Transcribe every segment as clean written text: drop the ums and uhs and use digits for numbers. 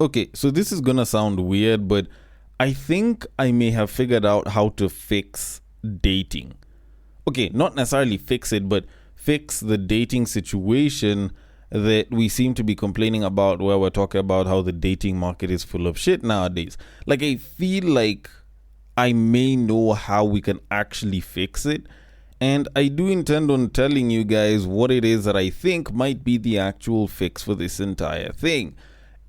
Okay, so this is gonna sound weird, but I think I may have figured out how to fix dating. Okay, not necessarily fix it, but fix the dating situation that we seem to be complaining about, where we're talking about how the dating market is full of shit nowadays. Like, I feel like I may know how we can actually fix it. And I do intend on telling you guys what it is that I think might be the actual fix for this entire thing.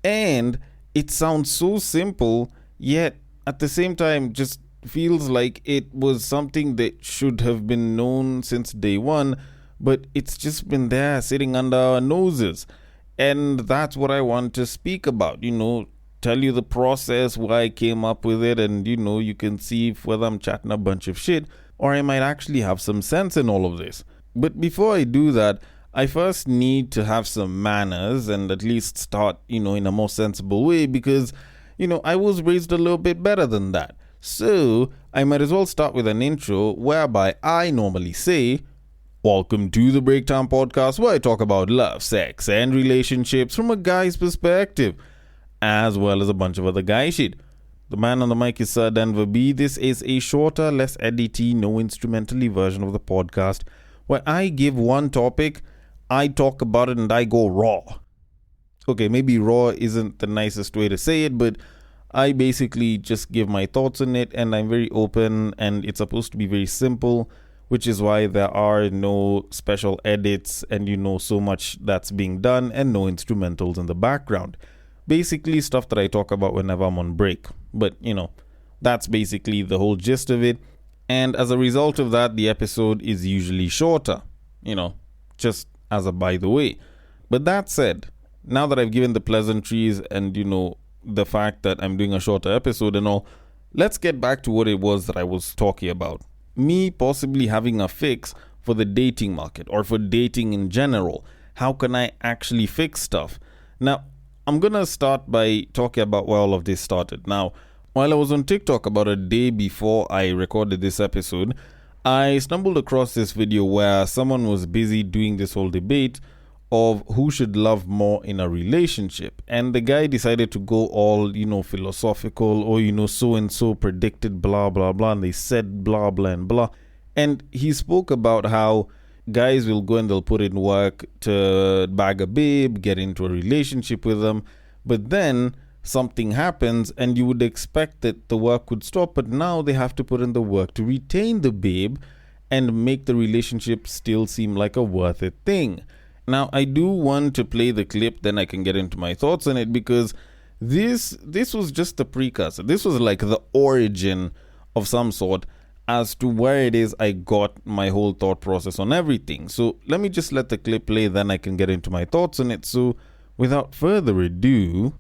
And it sounds so simple, yet at the same time just feels like it was something that should have been known since day one, but it's just been there sitting under our noses. And that's what I want to speak about, tell you the process, why I came up with it, and you can see whether I'm chatting a bunch of shit or I might actually have some sense in all of this. But before I do that, I first need to have some manners and at least start, in a more sensible way because, I was raised a little bit better than that. So I might as well start with an intro whereby I normally say, welcome to the Breaktime Podcast, where I talk about love, sex, and relationships from a guy's perspective, as well as a bunch of other guy shit. The man on the mic is Sir Denver B. This is a shorter, less edity, no instrumentally version of the podcast where I give one topic, I talk about it, and I go raw. Okay, maybe raw isn't the nicest way to say it, but I basically just give my thoughts on it, and I'm very open, and it's supposed to be very simple, which is why there are no special edits and so much that's being done and no instrumentals in the background. Basically stuff that I talk about whenever I'm on break. But, that's basically the whole gist of it. And as a result of that, the episode is usually shorter, just as a by the way. But that said, now that I've given the pleasantries and, the fact that I'm doing a shorter episode and all, let's get back to what it was that I was talking about. Me possibly having a fix for the dating market or for dating in general. How can I actually fix stuff? Now, I'm going to start by talking about where all of this started. Now, while I was on TikTok about a day before I recorded this episode, I stumbled across this video where someone was busy doing this whole debate of who should love more in a relationship. And the guy decided to go all, philosophical or, so-and-so predicted blah, blah, blah. And they said blah, blah, and blah. And he spoke about how guys will go and they'll put in work to bag a babe, get into a relationship with them. But then something happens and you would expect that the work would stop. But now they have to put in the work to retain the babe and make the relationship still seem like a worth it thing. Now, I do want to play the clip, then I can get into my thoughts on it, because this was just the precursor. This was like the origin of some sort as to where it is I got my whole thought process on everything. So let me just let the clip play, then I can get into my thoughts on it. So without further ado...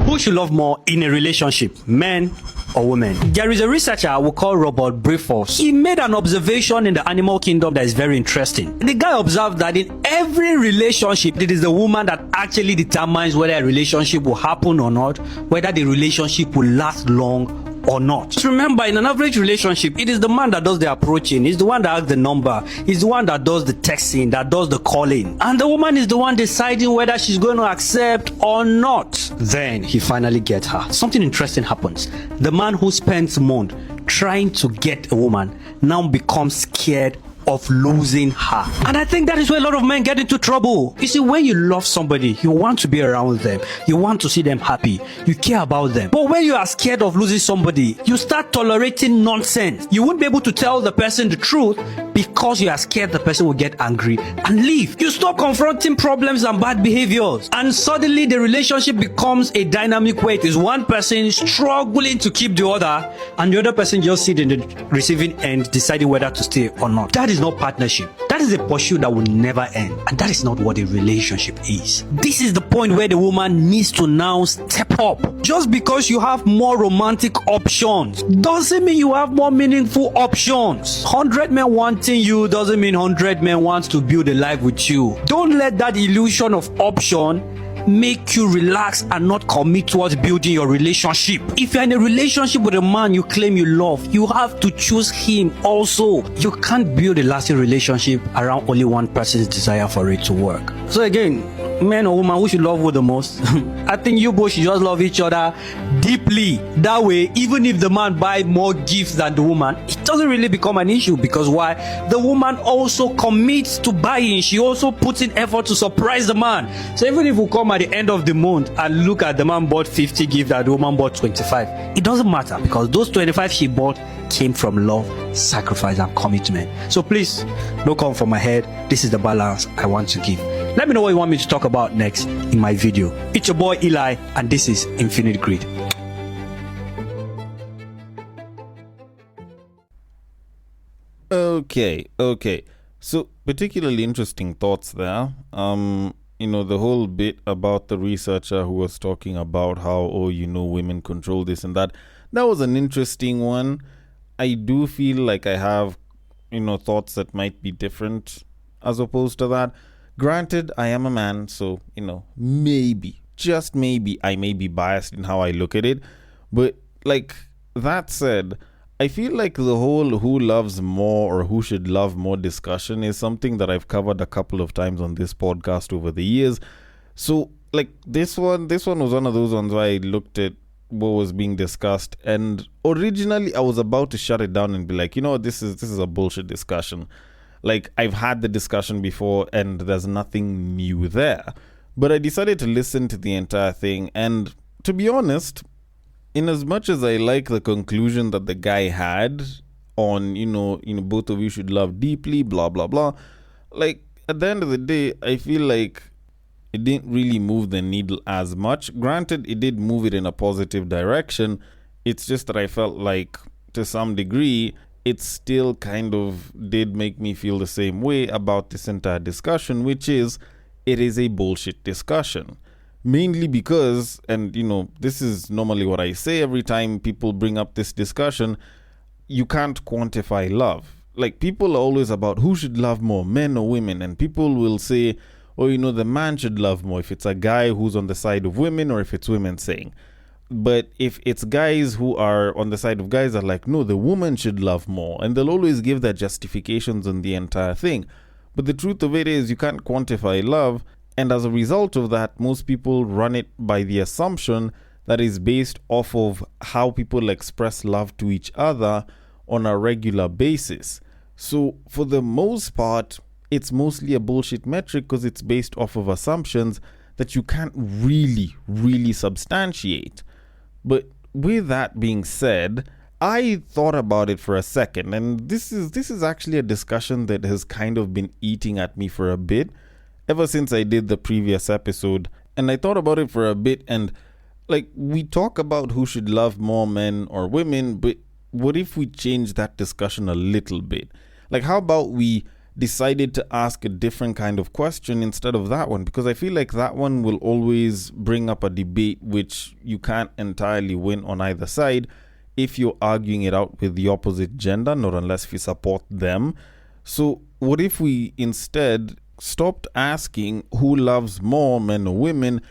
Who should love more in a relationship, men or women? There is a researcher we call Robert Breifors. He made an observation in the animal kingdom that is very interesting. The guy observed that in every relationship, it is the woman that actually determines whether a relationship will happen or not, whether the relationship will last long or not. Just remember, in an average relationship, it is the man that does the approaching, he's the one that asks the number, he's the one that does the texting, that does the calling, and the woman is the one deciding whether she's going to accept or not. Then he finally gets her. Something interesting happens. The man who spends months trying to get a woman now becomes scared of losing her. And I think that is where a lot of men get into trouble. You see, when you love somebody, you want to be around them, you want to see them happy, you care about them. But when you are scared of losing somebody, you start tolerating nonsense. You won't be able to tell the person the truth because you are scared the person will get angry and leave. You stop confronting problems and bad behaviors, and suddenly the relationship becomes a dynamic where it is one person struggling to keep the other, and the other person just sitting in the receiving end deciding whether to stay or not. That is not partnership. That is a pursuit that will never end, and that is not what a relationship is. This is the point where the woman needs to now step up. Just because you have more romantic options doesn't mean you have more meaningful options. 100 men wanting you doesn't mean 100 men want to build a life with you. Don't let that illusion of option make you relax and not commit towards building your relationship. If you're in a relationship with a man you claim you love, you have to choose him also. You can't build a lasting relationship around only one person's desire for it to work. So again, men or women, who should love who the most? I think you both should just love each other deeply. That way, even if the man buy more gifts than the woman, it doesn't really become an issue. Because why? The woman also commits to buying. She also puts in effort to surprise the man. So even if we come at the end of the month and look at the man bought 50 gifts and the woman bought 25, it doesn't matter, because those 25 she bought came from love, sacrifice, and commitment. So please, don't come from my head. This is the balance I want to give. Let me know what you want me to talk about next in my video. It's your boy Eli, and this is Infinite Greed. Okay. So particularly interesting thoughts there. The whole bit about the researcher who was talking about how, women control this and that. That was an interesting one. I do feel like I have, thoughts that might be different as opposed to that. Granted, I am a man, so, maybe, just maybe, I may be biased in how I look at it. But, like, that said, I feel like the whole who loves more or who should love more discussion is something that I've covered a couple of times on this podcast over the years. So, like, this one was one of those ones where I looked at what was being discussed, and originally I was about to shut it down and be like, this is a bullshit discussion. Like, I've had the discussion before and there's nothing new there. But I decided to listen to the entire thing, and to be honest, in as much as I like the conclusion that the guy had on, both of you should love deeply, blah, blah, blah, like, at the end of the day, I feel like it didn't really move the needle as much. Granted, it did move it in a positive direction. It's just that I felt like, to some degree, it still kind of did make me feel the same way about this entire discussion, which is, it is a bullshit discussion. Mainly because, and this is normally what I say every time people bring up this discussion, you can't quantify love. Like, people are always about who should love more, men or women, and people will say, the man should love more if it's a guy who's on the side of women or if it's women saying. But if it's guys who are on the side of guys are like, no, the woman should love more. And they'll always give their justifications on the entire thing. But the truth of it is, you can't quantify love. And as a result of that, most people run it by the assumption that is based off of how people express love to each other on a regular basis. So for the most part, it's mostly a bullshit metric because it's based off of assumptions that you can't really, really substantiate. But with that being said, I thought about it for a second, and this is actually a discussion that has kind of been eating at me for a bit ever since I did the previous episode. And I thought about it for a bit, and like, we talk about who should love more, men or women, but what if we change that discussion a little bit? Like, how about we decided to ask a different kind of question instead of that one? Because I feel like that one will always bring up a debate which you can't entirely win on either side if you're arguing it out with the opposite gender, not unless if you support them. So what if we instead stopped asking who loves more, men or women,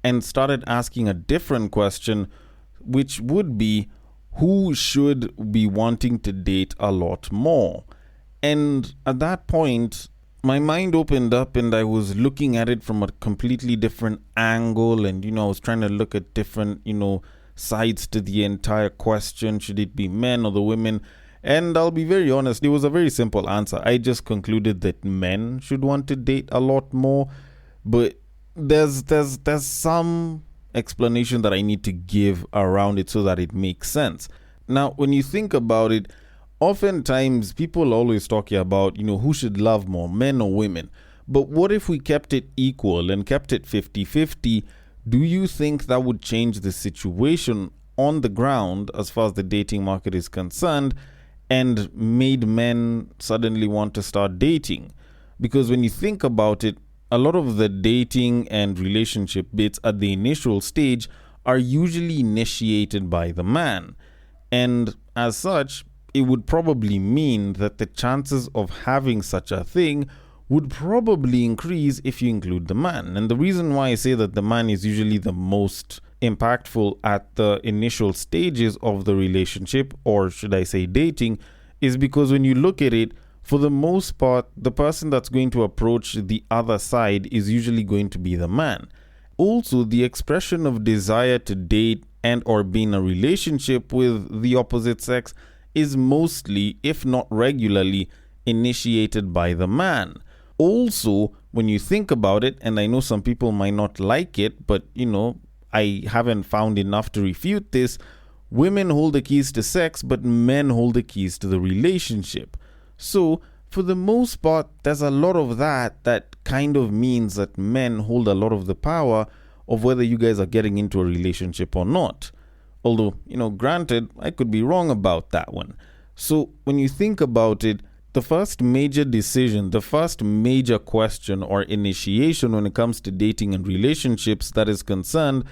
and started asking a different question, which would be who should be wanting to date a lot more? And at that point, my mind opened up and I was looking at it from a completely different angle. And, I was trying to look at different, sides to the entire question. Should it be men or the women? And I'll be very honest, it was a very simple answer. I just concluded that men should want to date a lot more. But there's some explanation that I need to give around it so that it makes sense. Now, when you think about it, oftentimes people always talking about, who should love more, men or women. But what if we kept it equal and kept it 50-50? Do you think that would change the situation on the ground as far as the dating market is concerned and made men suddenly want to start dating? Because when you think about it, a lot of the dating and relationship bits at the initial stage are usually initiated by the man. And as such, it would probably mean that the chances of having such a thing would probably increase if you include the man. And the reason why I say that the man is usually the most impactful at the initial stages of the relationship, or should I say dating, is because when you look at it, for the most part, the person that's going to approach the other side is usually going to be the man. Also, the expression of desire to date and or be in a relationship with the opposite sex is mostly, if not regularly, initiated by the man. Also, when you think about it, and I know some people might not like it, but I haven't found enough to refute this, women hold the keys to sex, but men hold the keys to the relationship. So, for the most part, there's a lot of that kind of means that men hold a lot of the power of whether you guys are getting into a relationship or not. Although, granted, I could be wrong about that one. So, when you think about it, the first major decision, the first major question or initiation when it comes to dating and relationships that is concerned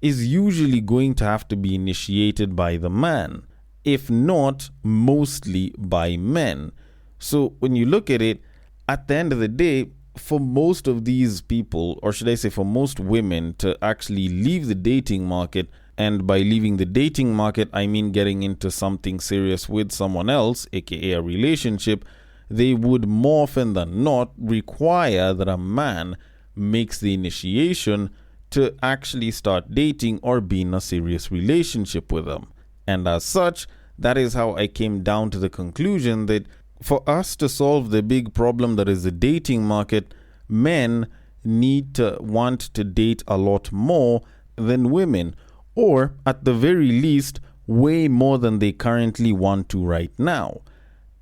is usually going to have to be initiated by the man, if not mostly by men. So when you look at it, at the end of the day, for most of these people, or should I say for most women, to actually leave the dating market, and by leaving the dating market, I mean getting into something serious with someone else, aka a relationship, they would more often than not require that a man makes the initiation to actually start dating or be in a serious relationship with them. And as such, that is how I came down to the conclusion that for us to solve the big problem that is the dating market, men need to want to date a lot more than women, or at the very least, way more than they currently want to right now.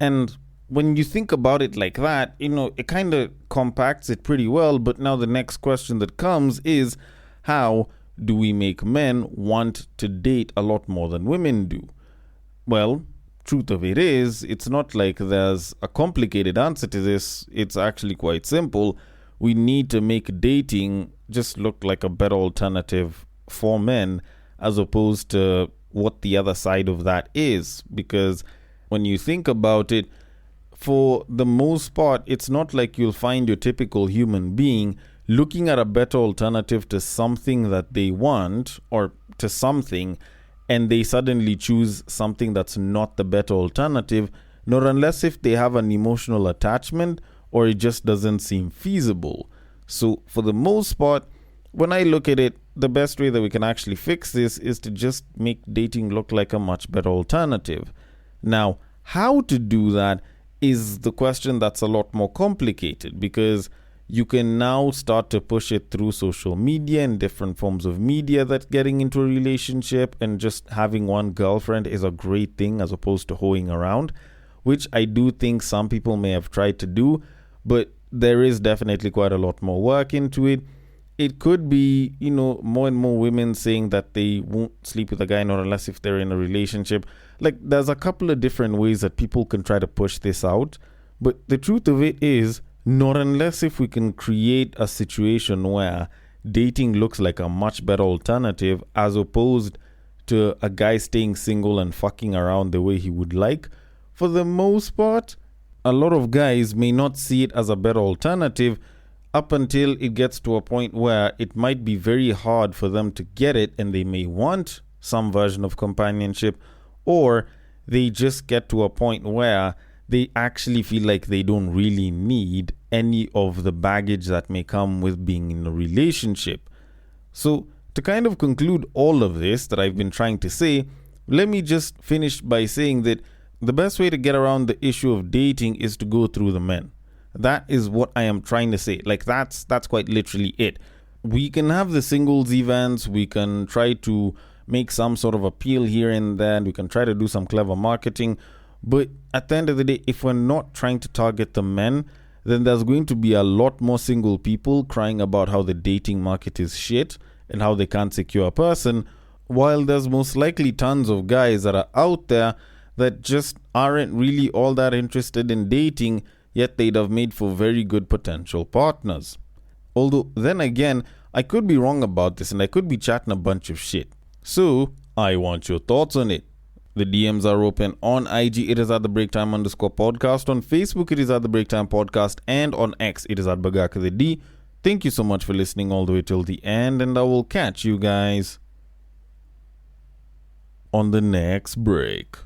And when you think about it like that, it kind of compacts it pretty well. But now the next question that comes is, how do we make men want to date a lot more than women do? Well, truth of it is, it's not like there's a complicated answer to this. It's actually quite simple. We need to make dating just look like a better alternative for men, as opposed to what the other side of that is. Because when you think about it, for the most part, it's not like you'll find your typical human being looking at a better alternative to something that they want, or to something, and they suddenly choose something that's not the better alternative, not unless if they have an emotional attachment or it just doesn't seem feasible. So for the most part, when I look at it, the best way that we can actually fix this is to just make dating look like a much better alternative. Now, how to do that is the question that's a lot more complicated, because you can now start to push it through social media and different forms of media that getting into a relationship and just having one girlfriend is a great thing as opposed to hoeing around, which I do think some people may have tried to do, but there is definitely quite a lot more work into it. It could be, more and more women saying that they won't sleep with a guy not unless if they're in a relationship. Like, there's a couple of different ways that people can try to push this out. But the truth of it is, not unless if we can create a situation where dating looks like a much better alternative as opposed to a guy staying single and fucking around the way he would like, for the most part, a lot of guys may not see it as a better alternative up until it gets to a point where it might be very hard for them to get it, and they may want some version of companionship, or they just get to a point where they actually feel like they don't really need any of the baggage that may come with being in a relationship. So to kind of conclude all of this that I've been trying to say, let me just finish by saying that the best way to get around the issue of dating is to go through the men. That is what I am trying to say. Like, that's quite literally it. We can have the singles events, we can try to make some sort of appeal here and there, and we can try to do some clever marketing. But at the end of the day, if we're not trying to target the men, then there's going to be a lot more single people crying about how the dating market is shit and how they can't secure a person, while there's most likely tons of guys that are out there that just aren't really all that interested in dating, yet they'd have made for very good potential partners. Although, then again, I could be wrong about this and I could be chatting a bunch of shit. So, I want your thoughts on it. The DMs are open on IG, it is at the breaktime_podcast. On Facebook, it is at the breaktime podcast. And on X, it is at Bagaka the D. Thank you so much for listening all the way till the end, and I will catch you guys on the next break.